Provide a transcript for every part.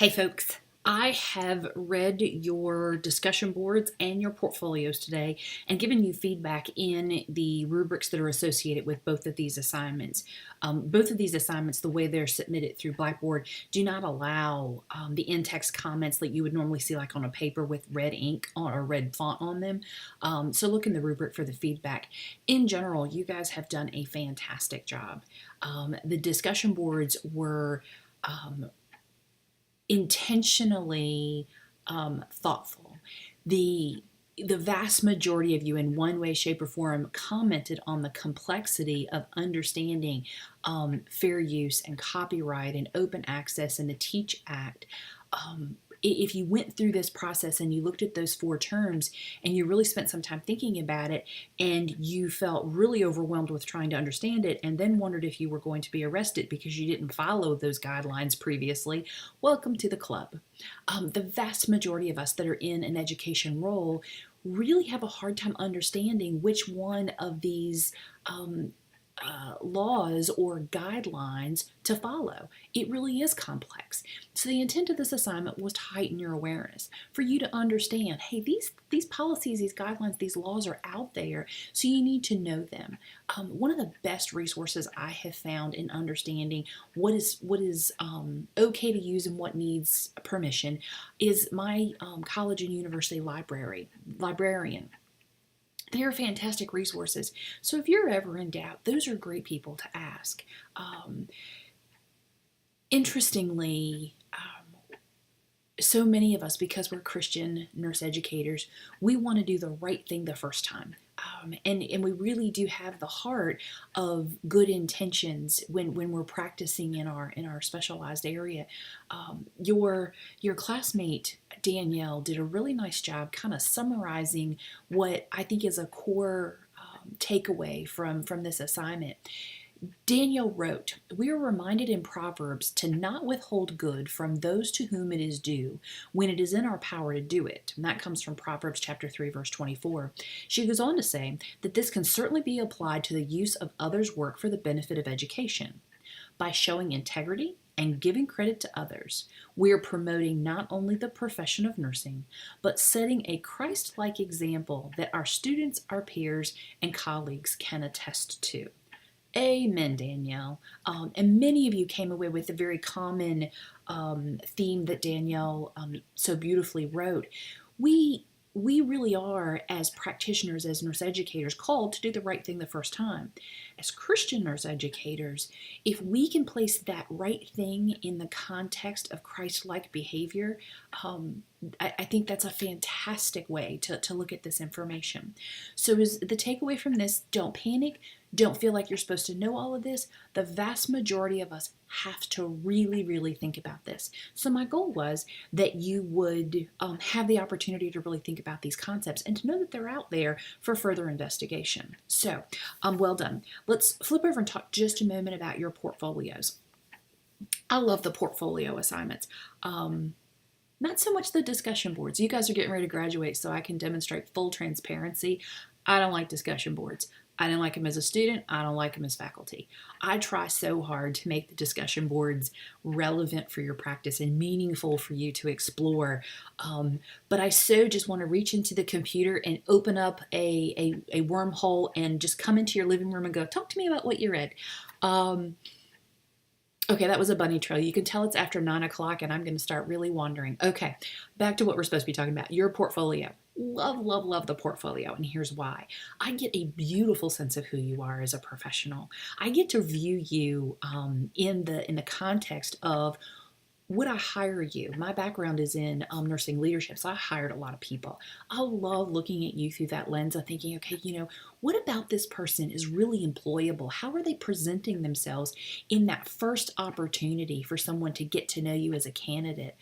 Hey folks, I have read your discussion boards and your portfolios today and given you feedback in the rubrics that are associated with both of these assignments. Both of these assignments, the way they're submitted through Blackboard, do not allow the in-text comments that you would normally see like on a paper with red ink or red font on them. So look in the rubric for the feedback. In general, you guys have done a fantastic job. The discussion boards were intentionally thoughtful. The vast majority of you, in one way, shape, or form, commented on the complexity of understanding fair use and copyright and open access and the Teach Act. If you went through this process and you looked at those four terms and you really spent some time thinking about it and you felt really overwhelmed with trying to understand it and then wondered if you were going to be arrested because you didn't follow those guidelines previously, welcome to the club. The vast majority of us that are in an education role really have a hard time understanding which one of these laws or guidelines to follow. It really is complex. So the intent of this assignment was to heighten your awareness, for you to understand, hey, these policies, these guidelines, these laws are out there, so you need to know them. One of the best resources I have found in understanding what is okay to use and what needs permission is my college and university librarian. They are fantastic resources. So if you're ever in doubt, those are great people to ask. Interestingly, so many of us, because we're Christian nurse educators, we want to do the right thing the first time. And we really do have the heart of good intentions when we're practicing in our specialized area. Your classmate Danielle did a really nice job kind of summarizing what I think is a core takeaway from this assignment. Daniel wrote, "We are reminded in Proverbs to not withhold good from those to whom it is due when it is in our power to do it." And that comes from Proverbs chapter 3, verse 24. She goes on to say that this can certainly be applied to the use of others' work for the benefit of education. By showing integrity and giving credit to others, we are promoting not only the profession of nursing, but setting a Christ-like example that our students, our peers, and colleagues can attest to. Amen, Danielle. And many of you came away with a very common theme that Danielle so beautifully wrote. We really are, as practitioners, as nurse educators, called to do the right thing the first time. As Christian nurse educators, if we can place that right thing in the context of Christ-like behavior, I think that's a fantastic way to look at this information. So is the takeaway from this, don't panic. Don't feel like you're supposed to know all of this. The vast majority of us have to really, really think about this. So my goal was that you would have the opportunity to really think about these concepts and to know that they're out there for further investigation. So well done. Let's flip over and talk just a moment about your portfolios. I love the portfolio assignments. Not so much the discussion boards. You guys are getting ready to graduate, so I can demonstrate full transparency. I don't like discussion boards. I didn't like them as a student. I don't like them as faculty. I try so hard to make the discussion boards relevant for your practice and meaningful for you to explore. But I so just want to reach into the computer and open up a wormhole and just come into your living room and go, talk to me about what you read. Okay, that was a bunny trail. You can tell it's after 9 o'clock and I'm going to start really wandering. Okay, back to what we're supposed to be talking about, your portfolio. Love, love, love the portfolio, and here's why. I get a beautiful sense of who you are as a professional. I get to view you in the context of, would I hire you? My background is in nursing leadership, so I hired a lot of people. I love looking at you through that lens of thinking, okay, what about this person is really employable? How are they presenting themselves in that first opportunity for someone to get to know you as a candidate?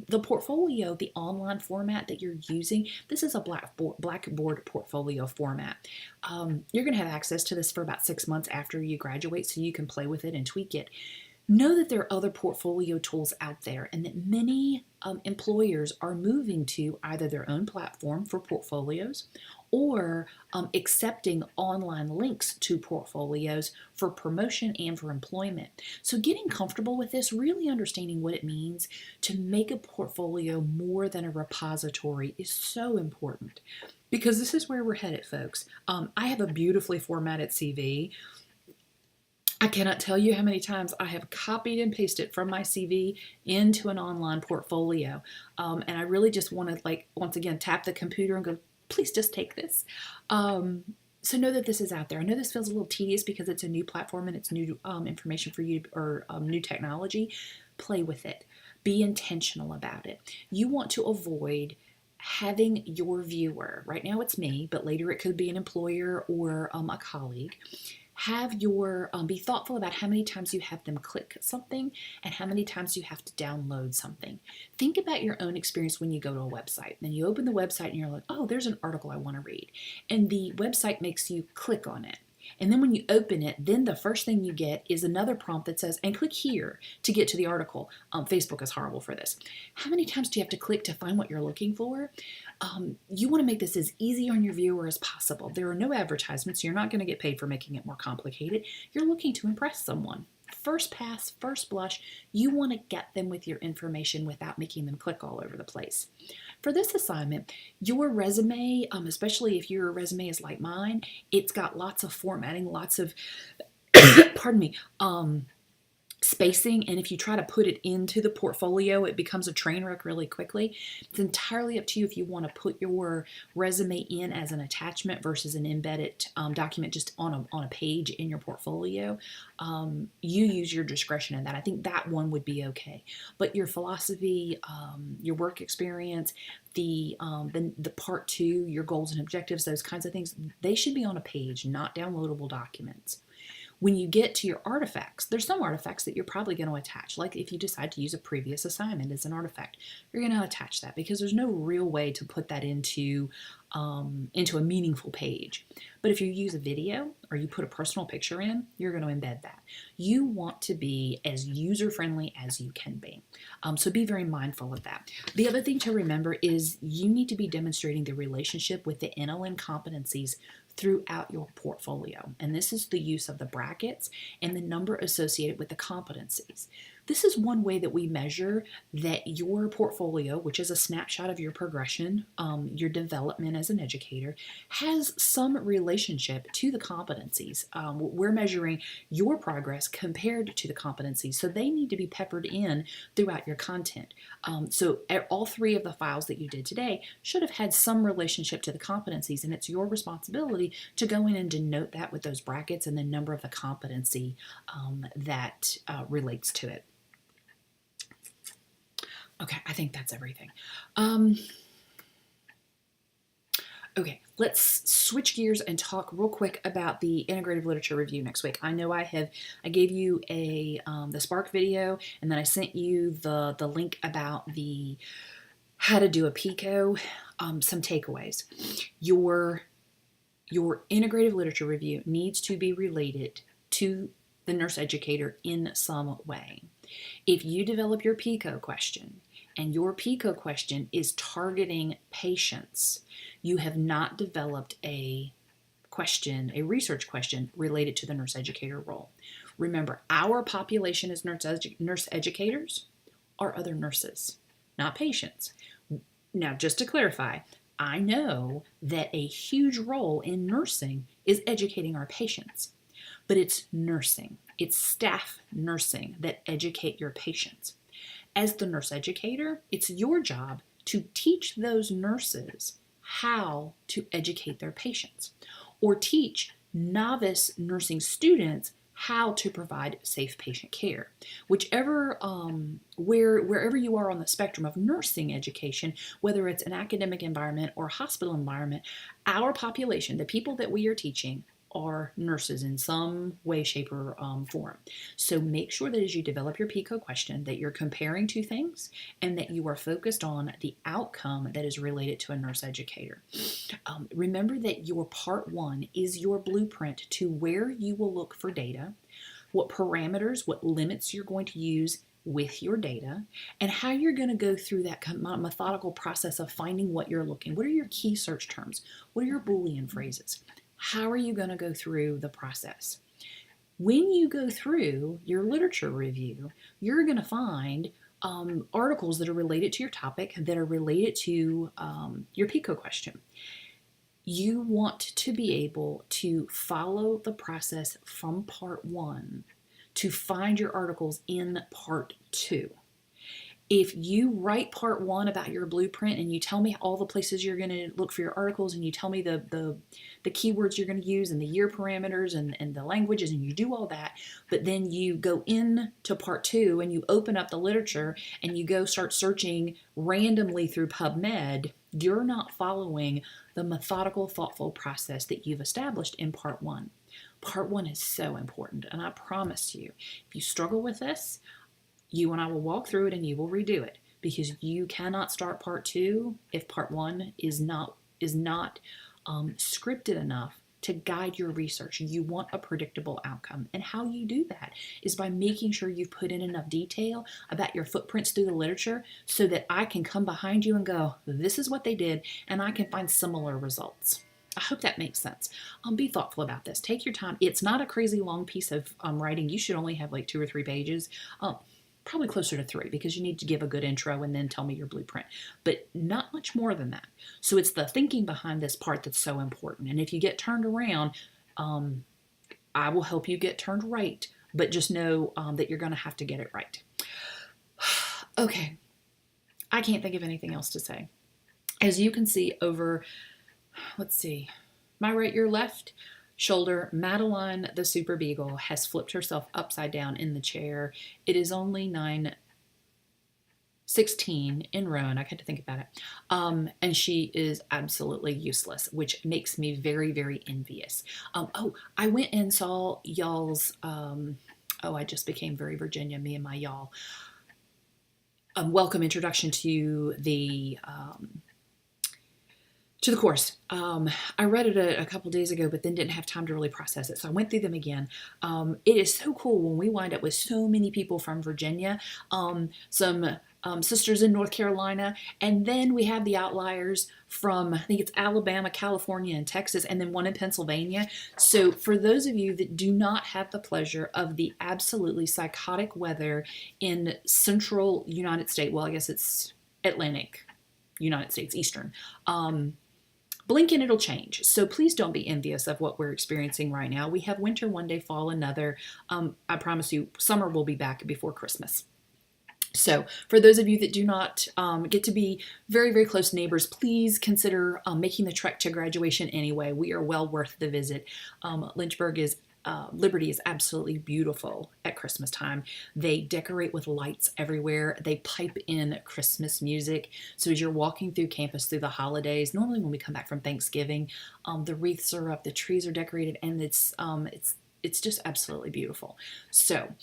The portfolio, the online format that you're using, this is a Blackboard portfolio format. You're going to have access to this for about 6 months after you graduate, so you can play with it and tweak it. Know that there are other portfolio tools out there and that many employers are moving to either their own platform for portfolios or accepting online links to portfolios for promotion and for employment. So getting comfortable with this, really understanding what it means to make a portfolio more than a repository is so important, because this is where we're headed, folks. I have a beautifully formatted CV. I cannot tell you how many times I have copied and pasted from my CV into an online portfolio. And I really just want to, like, once again, tap the computer and go, please just take this. So know that this is out there. I know this feels a little tedious because it's a new platform and it's new information for you, or new technology. Play with it. Be intentional about it. You want to avoid having your viewer, right now it's me, but later it could be an employer or a colleague, have your be thoughtful about how many times you have them click something and how many times you have to download something. Think about your own experience when you go to a website. Then you open the website and you're like, oh, there's an article I want to read. And the website makes you click on it. And then when you open it, then the first thing you get is another prompt that says, and click here to get to the article. Facebook is horrible for this. How many times do you have to click to find what you're looking for? You want to make this as easy on your viewer as possible. There are no advertisements. You're not going to get paid for making it more complicated. You're looking to impress someone. First pass, first blush, you want to get them with your information without making them click all over the place. For this assignment, your resume, especially if your resume is like mine, it's got lots of formatting, lots of, pardon me, spacing, and if you try to put it into the portfolio, it becomes a train wreck really quickly. It's entirely up to you if you want to put your resume in as an attachment versus an embedded document just on a page in your portfolio. You use your discretion in that. I think that one would be okay. But your philosophy, your work experience, the part 2, your goals and objectives, those kinds of things, they should be on a page, not downloadable documents. When you get to your artifacts, there's some artifacts that you're probably going to attach. Like if you decide to use a previous assignment as an artifact, you're going to attach that because there's no real way to put that into a meaningful page. But if you use a video or you put a personal picture in, you're going to embed that. You want to be as user-friendly as you can be. So be very mindful of that. The other thing to remember is you need to be demonstrating the relationship with the NLN competencies throughout your portfolio. And this is the use of the brackets and the number associated with the competencies. This is one way that we measure that your portfolio, which is a snapshot of your progression, your development as an educator, has some relationship to the competencies. We're measuring your progress compared to the competencies, so they need to be peppered in throughout your content. So all 3 of the files that you did today should have had some relationship to the competencies, and it's your responsibility to go in and denote that with those brackets and the number of the competency that relates to it. Okay, I think that's everything. Okay, let's switch gears and talk real quick about the integrative literature review next week. I know I gave you the Spark video, and then I sent you the link about the how to do a PICO, some takeaways. Your integrative literature review needs to be related to the nurse educator in some way. If you develop your PICO question and your PICO question is targeting patients, you have not developed a research question related to the nurse educator role. Remember, our population as nurse educators are other nurses, not patients. Now, just to clarify, I know that a huge role in nursing is educating our patients, but it's nursing. It's staff nursing that educate your patients. As the nurse educator, it's your job to teach those nurses how to educate their patients, or teach novice nursing students how to provide safe patient care. Wherever you are on the spectrum of nursing education, whether it's an academic environment or hospital environment, our population, the people that we are teaching, are nurses in some way, shape, or form. So make sure that as you develop your PICO question that you're comparing 2 things and that you are focused on the outcome that is related to a nurse educator. Remember that your part 1 is your blueprint to where you will look for data, what parameters, what limits you're going to use with your data and how you're going to go through that methodical process of finding what you're looking. What are your key search terms? What are your Boolean phrases? How are you going to go through the process? When you go through your literature review, you're going to find articles that are related to your topic, that are related to your PICO question. You want to be able to follow the process from part 1 to find your articles in part 2. If you write part 1 about your blueprint and you tell me all the places you're going to look for your articles, and you tell me the keywords you're going to use and the year parameters and the languages, and you do all that, but then you go into part 2 and you open up the literature and you go start searching randomly through PubMed, you're not following the methodical, thoughtful process that you've established in part 1. Part 1 is so important, and I promise you, if you struggle with this, you and I will walk through it and you will redo it, because you cannot start part 2 if part 1 is not scripted enough to guide your research. You want a predictable outcome, and how you do that is by making sure you've put in enough detail about your footprints through the literature so that I can come behind you and go, this is what they did, and I can find similar results. I hope that makes sense. Be thoughtful about this. Take your time. It's not a crazy long piece of writing. You should only have like 2 or 3 pages. Probably closer to 3, because you need to give a good intro and then tell me your blueprint, but not much more than that. So it's the thinking behind this part that's so important. And if you get turned around, I will help you get turned right, but just know that you're going to have to get it right. Okay, I can't think of anything else to say. As you can see over, let's see, my right, your left shoulder, Madeline the Super Beagle has flipped herself upside down in the chair. It is only 9:16 in Rowan. I had to think about it. And she is absolutely useless, which makes me very, very envious. I went and saw y'all's, I just became very Virginia, me and my y'all. Welcome introduction to the course. I read it a couple days ago, but then didn't have time to really process it. So I went through them again. It is so cool when we wind up with so many people from Virginia, some sisters in North Carolina, and then we have the outliers from, I think it's Alabama, California, and Texas, and then one in Pennsylvania. So for those of you that do not have the pleasure of the absolutely psychotic weather in central United States, well, I guess it's Atlantic United States, Eastern, blink and it'll change. So please don't be envious of what we're experiencing right now. We have winter one day, fall another. I promise you, summer will be back before Christmas. So for those of you that do not get to be very, very close neighbors, please consider making the trek to graduation anyway. We are well worth the visit. Liberty is absolutely beautiful at Christmas time. They decorate with lights everywhere. They pipe in Christmas music. So as you're walking through campus through the holidays, normally when we come back from Thanksgiving, the wreaths are up, the trees are decorated, and it's just absolutely beautiful. So,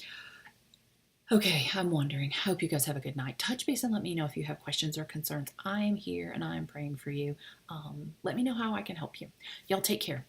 okay, I'm wondering. I hope you guys have a good night. Touch base and let me know if you have questions or concerns. I am here and I am praying for you. Let me know how I can help you. Y'all take care.